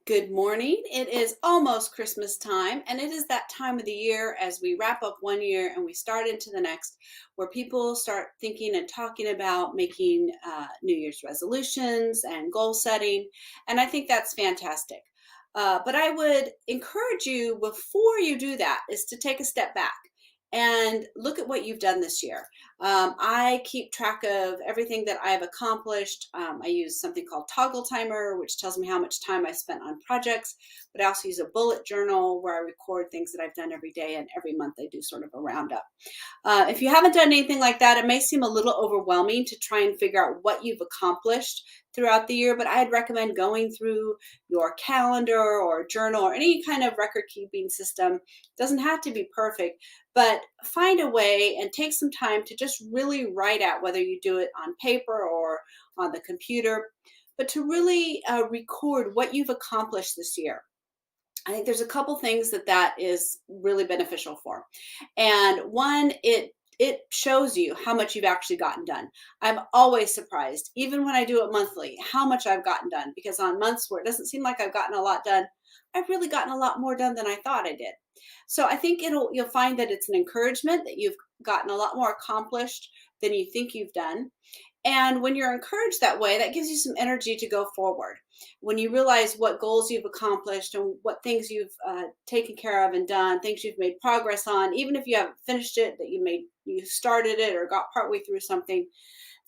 Good morning. It is almost Christmas time, and it is that time of the year as we wrap up one year and we start into the next, where people start thinking and talking about making New Year's resolutions and goal setting. And I think that's fantastic. But I would encourage you before you do that is to take a step back and look at what you've done this year. I keep track of everything that I've accomplished. I use something called Toggle Timer, which tells me how much time I spent on projects, but I also use a bullet journal where I record things that I've done every day, and every month I do sort of a roundup. If you haven't done anything like that, it may seem a little overwhelming to try and figure out what you've accomplished throughout the year, but I'd recommend going through your calendar or journal or any kind of record keeping system. It doesn't have to be perfect, but find a way and take some time to just really write out, whether you do it on paper or on the computer, but to really record what you've accomplished this year. I think there's a couple things that is really beneficial for. And one, it shows you how much you've actually gotten done. I'm always surprised, even when I do it monthly, how much I've gotten done, because on months where it doesn't seem like I've gotten a lot done, I've really gotten a lot more done than I thought I did. So I think you'll find that it's an encouragement that you've gotten a lot more accomplished than you think you've done. And when you're encouraged that way, that gives you some energy to go forward. When you realize what goals you've accomplished and what things you've taken care of and done, things you've made progress on, even if you haven't finished it, that you started it or got partway through something,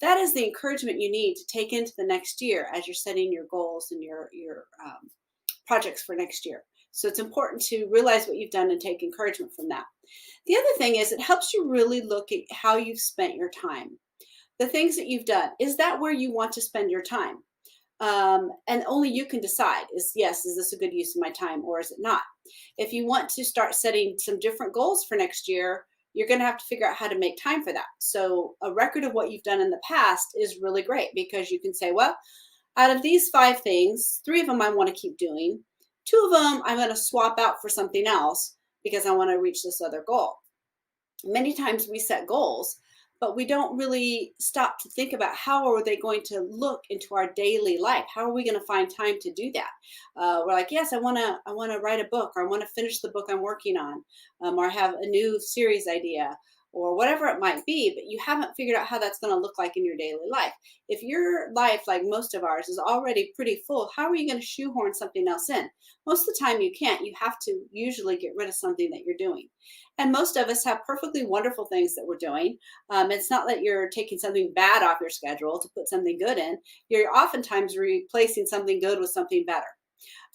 that is the encouragement you need to take into the next year as you're setting your goals and your projects for next year. So it's important to realize what you've done and take encouragement from that. The other thing is it helps you really look at how you've spent your time, the things that you've done. Is that where you want to spend your time? And only you can decide, is this a good use of my time or is it not? If you want to start setting some different goals for next year, you're going to have to figure out how to make time for that. So a record of what you've done in the past is really great, because you can say, well, out of these five things, three of them I want to keep doing. Two of them I'm going to swap out for something else because I want to reach this other goal. Many times we set goals, but we don't really stop to think about how are they going to look into our daily life. How are we going to find time to do that? We're like, yes, I want to write a book, or I want to finish the book I'm working on, or I have a new series idea, or whatever it might be, but you haven't figured out how that's going to look like in your daily life. If your life, like most of ours, is already pretty full, how are you going to shoehorn something else in? Most of the time you can't. You have to usually get rid of something that you're doing. And most of us have perfectly wonderful things that we're doing. It's not that you're taking something bad off your schedule to put something good in. You're oftentimes replacing something good with something better.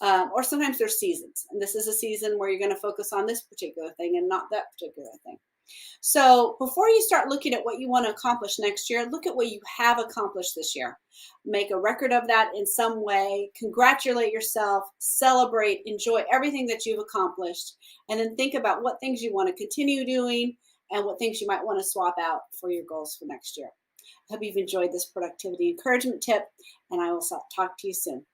Or sometimes there's seasons, and this is a season where you're going to focus on this particular thing and not that particular thing. So before you start looking at what you want to accomplish next year, look at what you have accomplished this year. Make a record of that in some way. Congratulate yourself, celebrate, enjoy everything that you've accomplished, and then think about what things you want to continue doing and what things you might want to swap out for your goals for next year. I hope you've enjoyed this productivity encouragement tip, and I will talk to you soon.